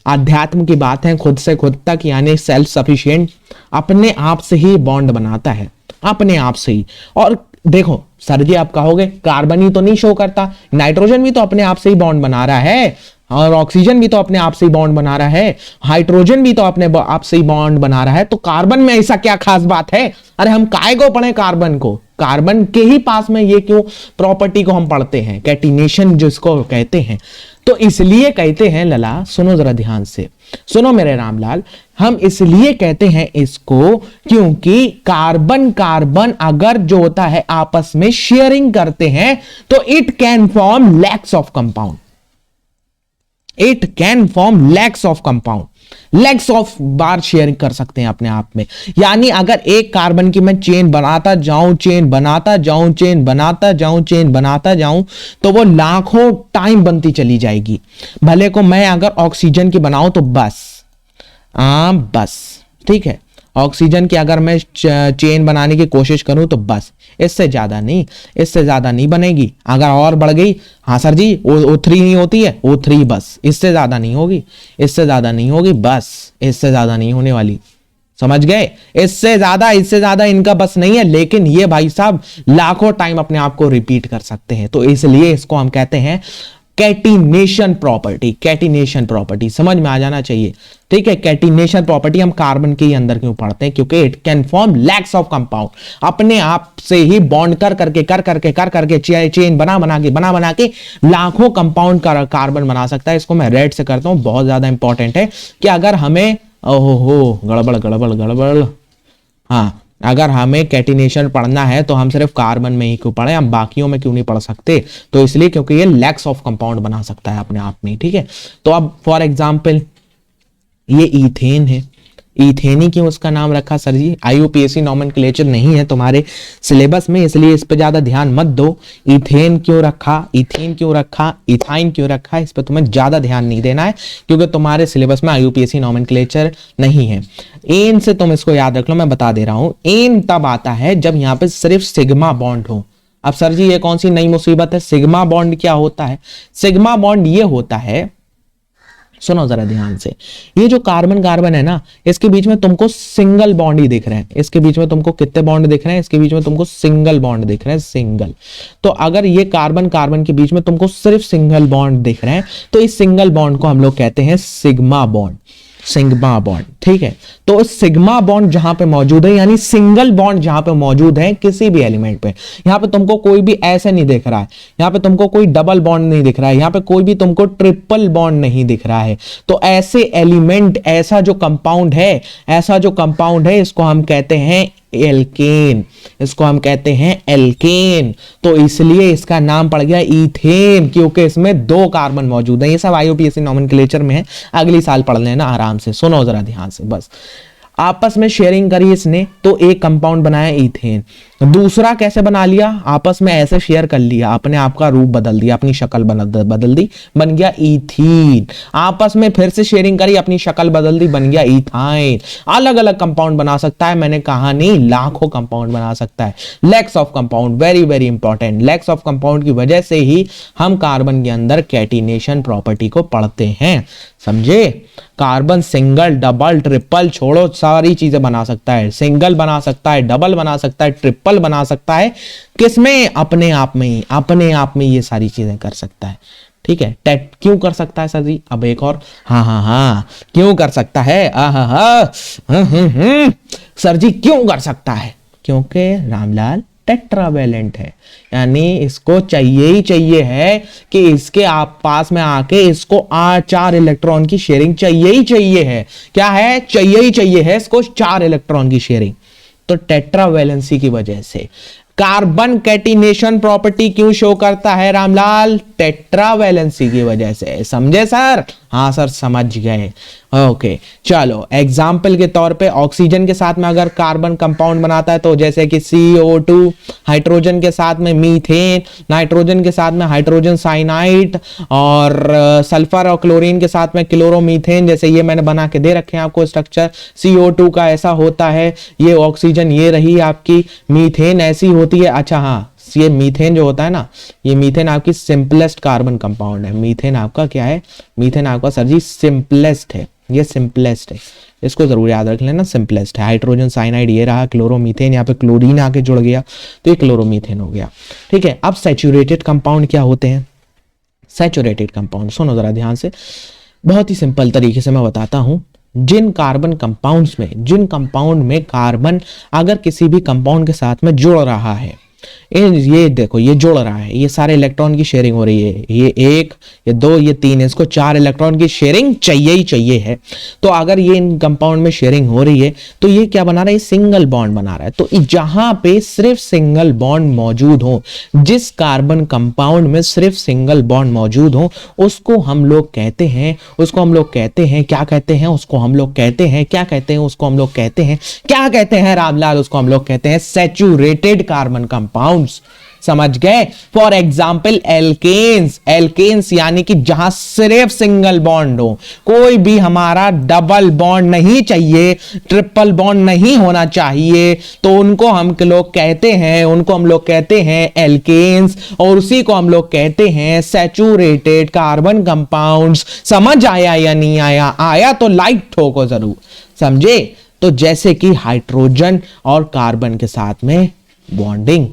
अध्यात्म की बात है, खुद से खुद तक यानी सेल्फ सफिशिएंट, अपने आप से ही बॉन्ड बनाता है, अपने आप से ही। और देखो सर जी आप कहोगे कार्बन ही तो नहीं शो करता, नाइट्रोजन भी तो अपने आप से ही बॉन्ड बना रहा है, और ऑक्सीजन भी तो अपने आप से ही बॉन्ड बना रहा है, हाइड्रोजन भी तो अपने आप से ही बॉन्ड बना रहा है, तो कार्बन में ऐसा क्या खास बात है। अरे हम काय को पढ़े कार्बन को, कार्बन के ही पास में ये क्यों प्रॉपर्टी को हम पढ़ते हैं, कैटिनेशन जिसको कहते हैं। तो इसलिए कहते हैं लला, सुनो जरा ध्यान से, सुनो मेरे रामलाल, हम इसलिए कहते हैं इसको क्योंकि कार्बन कार्बन अगर जो होता है आपस में शेयरिंग करते हैं तो it can form lakhs of compound, it can form lakhs of compound, lakhs of bar sharing कर सकते हैं अपने आप में। यानी अगर एक कार्बन की मैं चेन बनाता जाऊं, चेन बनाता जाऊं, चेन बनाता जाऊं, चेन बनाता जाऊं, तो वो लाखों टाइम बनती चली जाएगी। भले को मैं अगर ऑक्सीजन की बनाऊं तो बस ठीक है, ऑक्सीजन की अगर मैं चेन बनाने की कोशिश करूं तो बस, इससे ज्यादा नहीं, इससे ज्यादा नहीं बनेगी। अगर और बढ़ गई, हाँ सर जी O3 नहीं होती है, O3 बस, इससे ज्यादा नहीं होगी, इससे ज्यादा नहीं होगी, बस इससे ज्यादा नहीं होने वाली, समझ गए। इससे ज्यादा इनका बस नहीं है, लेकिन ये भाई साहब लाखों टाइम अपने आप को रिपीट कर सकते हैं। तो इसलिए इसको हम कहते हैं कैटिनेशन प्रॉपर्टी। कैटिनेशन प्रॉपर्टी समझ में आ जाना चाहिए, ठीक है। कैटिनेशन प्रॉपर्टी हम कार्बन के ही अंदर क्यों पढ़ते हैं, क्योंकि it can form lakhs of compound, अपने आप से ही बॉन्ड कर करके चेन बना के लाखों कंपाउंड का कार्बन बना सकता है। इसको मैं रेड से करता हूं, बहुत ज्यादा इंपॉर्टेंट है कि अगर हमें गड़बड़, हाँ, अगर हमें कैटिनेशन पढ़ना है तो हम सिर्फ कार्बन में ही क्यों पढ़े, हम बाकियों में क्यों नहीं पढ़ सकते, तो इसलिए क्योंकि ये लैक्स ऑफ कंपाउंड बना सकता है अपने आप में, ठीक है। तो अब फॉर एग्जांपल ये ईथेन है, ईथेन ही क्यों उसका नाम रखा सर जी, IUPAC नॉमेनक्लेचर नहीं है तुम्हारे सिलेबस में, इसलिए इस पे ज्यादा ध्यान मत दो। ईथेन क्यों रखा, इथेन क्यों रखा, इथाइन क्यों रखा, इस पे तुम्हें ज्यादा ध्यान नहीं देना है, क्योंकि तुम्हारे सिलेबस में IUPAC नॉमेनक्लेचर नहीं है। एन से तुम इसको याद रख लो, मैं बता दे रहा हूं। एन तब आता है जब यहाँ पे सिर्फ सिग्मा बॉन्ड हो। अब सर जी ये कौन सी नई मुसीबत है, सिग्मा बॉन्ड क्या होता है, सिग्मा बॉन्ड ये होता है, सुनो जरा ध्यान से, ये जो कार्बन कार्बन है ना, इसके बीच में तुमको सिंगल बॉन्ड ही दिख रहे हैं, इसके बीच में तुमको कितने बॉन्ड दिख रहे हैं, इसके बीच में तुमको सिंगल बॉन्ड दिख रहे हैं, सिंगल। तो अगर ये कार्बन कार्बन के बीच में तुमको सिर्फ सिंगल बॉन्ड दिख रहे हैं तो इस सिंगल बॉन्ड को हम लोग कहते हैं सिग्मा बॉन्ड, सिग्मा बॉन्ड, ठीक है। तो सिग्मा बॉन्ड जहां पे मौजूद है, यानी सिंगल बॉन्ड जहां पे मौजूद है किसी भी एलिमेंट पे, यहां पे तुमको कोई भी ऐसे नहीं दिख रहा है, यहां पे तुमको कोई डबल बॉन्ड नहीं दिख रहा है, यहां पे कोई भी तुमको ट्रिपल बॉन्ड नहीं दिख रहा है, तो ऐसे एलिमेंट, ऐसा जो कंपाउंड है इसको हम कहते हैं एल्केन, इसको हम कहते हैं एल्केन। तो इसलिए इसका नाम पड़ गया ईथेन, क्योंकि इसमें 2 कार्बन मौजूद है। ये सब IUPAC नॉमेनक्लेचर में है, अगली साल पढ़ लेना आराम से, सुनो जरा ध्यान से बस। आपस में शेयरिंग करी इसने तो एक कंपाउंड बनाया ईथेन, दूसरा कैसे बना लिया, आपस में ऐसे शेयर कर लिया, अपने आप का रूप बदल दिया, अपनी शक्ल बदल दी, बन गया ईथीन। आपस में फिर से शेयरिंग करी, अपनी शक्ल बदल दी, बन गया ईथाइन। अलग अलग कंपाउंड बना सकता है, मैंने कहा नहीं लाखों कंपाउंड बना सकता है, lakhs of compound, very very important. Lakhs of compound की वजह से ही हम कार्बन के अंदर कैटिनेशन प्रॉपर्टी को पढ़ते हैं, समझे। कार्बन सिंगल डबल ट्रिपल छोड़ो, सारी चीजें बना सकता है, सिंगल बना सकता है, डबल बना सकता है, ट्रिपल बना सकता है, किसमें, अपने आप में ही, अपने आप में ये सारी चीजें कर सकता है, ठीक है। टेट क्यों कर सकता है सर जी, अब एक और, हाँ क्यों कर सकता है, सर जी क्यों कर सकता है, क्योंकि रामलाल टेट्रावेलेंट है, यानी इसको चाहिए ही चाहिए है कि इसके आप पास में आके इसको 4 इलेक्ट्रॉन की शेयरिंग चाहिए ही चाहिए है। क्या है, चाहिए ही चाहिए है इसको 4 इलेक्ट्रॉन की शेयरिंग। तो टेट्रावेलेंसी की वजह से कार्बन कैटिनेशन प्रॉपर्टी क्यों शो करता है रामलाल, टेट्रावेलेंसी की वजह से, समझे सर। हाँ सर समझ गए। ओके चलो, एग्जाम्पल के तौर पे ऑक्सीजन के साथ में अगर कार्बन कंपाउंड बनाता है तो जैसे कि CO2, हाइड्रोजन के साथ में मीथेन, नाइट्रोजन के साथ में हाइड्रोजन साइनाइड, और सल्फर और क्लोरीन के साथ में क्लोरोमीथेन। जैसे ये मैंने बना के दे रखे हैं आपको स्ट्रक्चर, CO2 का ऐसा होता है, ये ऑक्सीजन ये रही आपकी, मीथेन ऐसी होती है। अच्छा हाँ, ये मीथेन जो होता है ना, ये मीथेन आपकी सिंपलेस्ट कार्बन कंपाउंड है। मीथेन आपका क्या है? मीथेन आपका सर जी सिंपलेस्ट है, ये सिंपलेस्ट है, इसको जरूर याद रख लेना, सिंपलेस्ट है। हाइड्रोजन साइनाइड ये रहा, क्लोरोमीथेन, यहाँ पे क्लोरीन आके जुड़ गया तो ये क्लोरोमीथेन हो गया। ठीक है, अब सैचुरेटेड कंपाउंड क्या होते हैं? सैचुरेटेड कंपाउंड सुनो जरा ध्यान से, बहुत ही सिंपल तरीके से मैं बताता हूं। जिन कार्बन कंपाउंड्स में, जिन कंपाउंड में कार्बन अगर किसी भी कंपाउंड के साथ में जुड़ रहा है, ये देखो ये जुड़ रहा है, ये सारे इलेक्ट्रॉन की शेयरिंग हो रही है, ये 1, ये 2, ये 3, इसको 4 इलेक्ट्रॉन की शेयरिंग चाहिए ही चाहिए है। तो अगर ये इन कंपाउंड में शेयरिंग हो रही है तो ये क्या बना रहा है? सिंगल बॉन्ड बना रहा है। तो जहां पे सिर्फ सिंगल बॉन्ड मौजूद हो, जिस कार्बन कंपाउंड में सिर्फ सिंगल बॉन्ड मौजूद हो, उसको हम लोग कहते हैं, उसको हम लोग कहते हैं, क्या कहते हैं? उसको हम लोग कहते हैं, क्या कहते हैं? उसको हम लोग कहते हैं, क्या कहते हैं रामलाल? उसको हम लोग कहते हैं सैचुरेटेड कार्बन कंपाउंड्स। समझ गए? फॉर एग्जाम्पल एल्केन्स, एल्केन्स यानी कि जहां सिर्फ सिंगल बॉन्ड हो, कोई भी हमारा डबल बॉन्ड नहीं चाहिए, ट्रिपल बॉन्ड नहीं होना चाहिए, तो उनको हम लोग कहते हैं, उनको हम लोग कहते हैं एल्केन्स, और उसी को हम लोग कहते हैं सैचुरेटेड कार्बन कंपाउंड्स। समझ आया या नहीं आया? आया तो लाइक ठोको जरूर, समझे? तो जैसे कि हाइड्रोजन और कार्बन के साथ में बॉन्डिंग,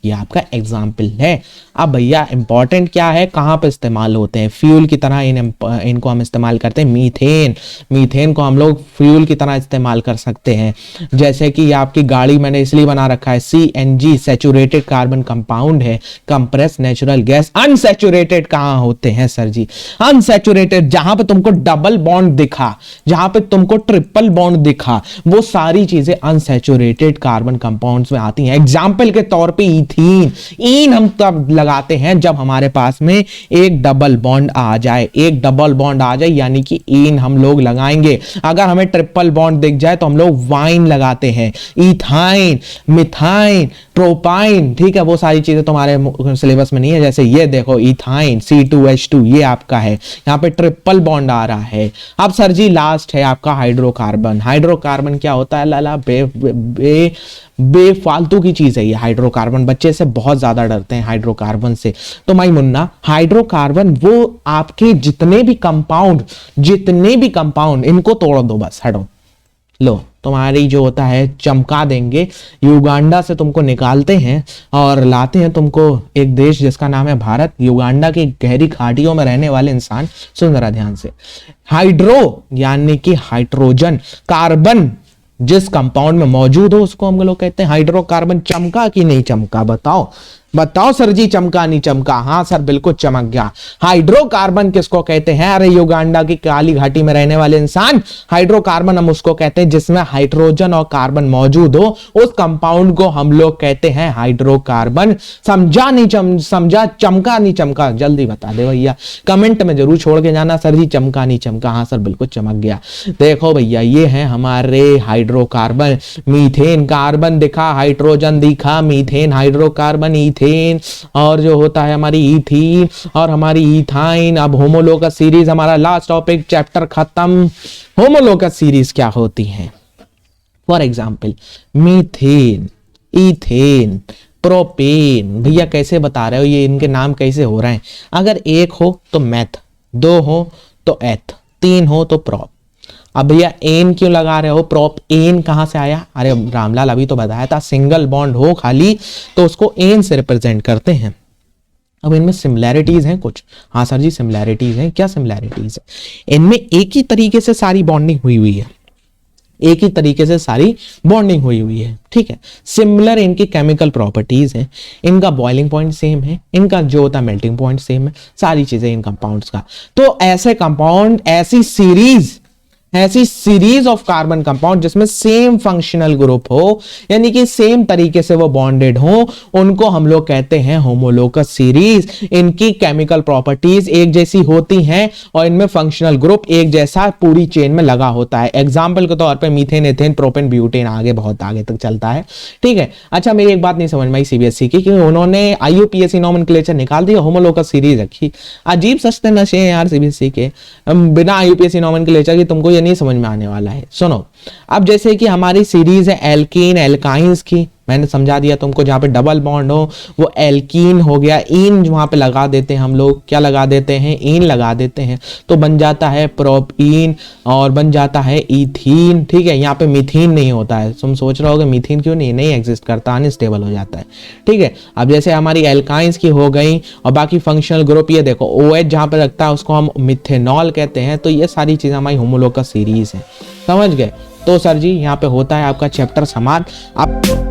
ये आपका एग्जाम्पल है। अब भैया इंपॉर्टेंट क्या है, कहां पे इस्तेमाल होते हैं? फ्यूल की तरह इनको हम इस्तेमाल करते हैं। मीथेन, मीथेन को हम लोग फ्यूल की तरह इस्तेमाल कर सकते हैं। जैसे कि आपकी गाड़ी मैंने इसलिए बना रखा है CNG, सैचुरेटेड कार्बन कंपाउंड है, कंप्रेस नेचुरल गैस। अनसैचुरेटेड कहां होते हैं सर जी? अनसैचुरेटेड जहां पे तुमको डबल बॉन्ड दिखा, जहां पे तुमको ट्रिपल बॉन्ड दिखा, वो सारी चीजें अनसैचुरेटेड कार्बन कंपाउंड्स में आती हैं। एग्जाम्पल के तौर पे ईथीन, ईन हम तब लगाते हैं जब हमारे पास में एक डबल बॉन्ड आ जाए, एक डबल बॉन्ड आ जाए यानी कि ईन हम लोग लगाएंगे। अगर हमें ट्रिपल बॉन्ड दिख जाए तो हम लोग वाइन लगाते हैं। इथाइन, मिथाइन, प्रोपाइन, ठीक है, वो सारी चीजें तुम्हारे सिलेबस में नहीं है। जैसे ये देखो इथाइन C2H2 ये आपका है, यहाँ पे ट्रिपल बॉन्ड आ रहा है। अब सर जी लास्ट है आपका हाइड्रोकार्बन। हाइड्रोकार्बन क्या होता है? लाला बेफालतू की चीज है ये हाइड्रोकार्बन, बच्चे से बहुत ज्यादा डरते हैं हाइड्रोकार्बन से। तो माई मुन्ना, हाइड्रोकार्बन वो आपके जितने भी कंपाउंड इनको तोड़ दो, बस हटो, लो तुम्हारी जो होता है चमका देंगे। युगांडा से तुमको निकालते हैं और लाते हैं तुमको एक देश जिसका नाम है भारत। युगांडा की गहरी घाटियों में रहने वाले इंसान, सुन जरा ध्यान से, हाइड्रो यानी कि हाइड्रोजन, कार्बन जिस कंपाउंड में मौजूद हो उसको हम लोग कहते हैं हाइड्रोकार्बन। चमका कि नहीं चमका? बताओ बताओ सर जी, चमका नहीं चमका? हाँ सर बिल्कुल चमक गया। हाइड्रोकार्बन किसको कहते हैं? अरे युगांडा की काली घाटी में रहने वाले इंसान, हाइड्रोकार्बन हम उसको कहते हैं जिसमें हाइड्रोजन और कार्बन मौजूद हो, उस कंपाउंड को हम लोग कहते हैं हाइड्रोकार्बन। समझा नहीं समझा? चमका नहीं चमका? जल्दी बता दे भैया, कमेंट में जरूर छोड़ के जाना सर जी चमका नहीं चमका। हाँ सर बिल्कुल चमक गया। देखो भैया ये है हमारे हाइड्रोकार्बन। मीथेन कार्बन दिखा, हाइड्रोजन दिखा, मीथेन हाइड्रोकार्बन, ईथेन और जो होता है हमारी ईथीन और हमारी ईथाइन। अब होमोलोगस सीरीज हमारा लास्ट टॉपिक, चैप्टर खत्म। होमोलोगस सीरीज क्या होती है? For example methane, ethane, propane. भैया कैसे बता रहे हो ये, इनके नाम कैसे हो रहे हैं? अगर एक हो तो मैथ, 2 हो तो एथ, 3 हो तो प्रोप। अब भैया एन क्यों लगा रहे हो? प्रोप एन कहां से आया? अरे रामलाल अभी तो बताया था, सिंगल बॉन्ड हो खाली तो उसको एन से रिप्रेजेंट करते हैं। अब इनमें सिमिलैरिटीज हैं कुछ। हाँ सर जी सिमिलैरिटीज हैं। क्या सिमिलैरिटीज है? इनमें एक ही तरीके से सारी बॉन्डिंग हुई हुई है, एक ही तरीके से सारी बॉन्डिंग हुई हुई है, ठीक है। सिमिलर इनकी केमिकल प्रॉपर्टीज हैं, इनका बॉइलिंग पॉइंट सेम है, इनका जो होता है मेल्टिंग पॉइंट सेम है, सारी चीजें इन कंपाउंड्स का। तो ऐसे कंपाउंड, ऐसी सीरीज ऐसी सीरीज ऑफ कार्बन कंपाउंड जिसमें सेम फंक्शनल ग्रुप हो, यानी कि सेम तरीके से वो बॉन्डेड हो, उनको हम लोग कहते हैं होमोलोगस सीरीज। इनकी केमिकल प्रॉपर्टीज एक जैसी होती हैं और इनमें फंक्शनल ग्रुप एक जैसा पूरी चेन में लगा होता है। एग्जाम्पल के तौर पे मीथेन, एथेन, प्रोपेन, ब्यूटेन, आगे बहुत आगे तक चलता है। ठीक है, अच्छा मेरी एक बात नहीं समझ में आई सीबीएसई की कि उन्होंने IUPAC नोमेनक्लेचर निकाल दिया, होमोलोगस सीरीज रखी। अजीब सस्ते नशे हैं यार सीबीएसई के, बिना IUPAC नोमेनक्लेचर की तुमको नहीं समझ में आने वाला है। सुनो, अब जैसे कि हमारी सीरीज है एल्कीन एल्काइंस की, मैंने समझा दिया तुमको, जहां पे डबल बॉन्ड हो वो एल्कीन हो गया, इन वहां पे लगा देते हैं हम लोग, क्या लगा देते हैं, इन लगा देते हैं, तो बन जाता है प्रोपीन और बन जाता है इथीन। ठीक है, यहाँ पे मीथीन नहीं होता है, तुम सोच रहे होगे मीथीन क्यों नहीं एग्जिस्ट करता, अनस्टेबल हो जाता है। ठीक है, अब जैसे हमारी एल्काइंस की हो गई और बाकी फंक्शनल ग्रुप ये देखो OH जहां पे लगता है उसको हम मिथेनॉल कहते हैं। तो ये सारी चीजें हमारी होमोलोगस सीरीज है, समझ गए। तो सर जी यहाँ पे होता है आपका चैप्टर समाप्त। आप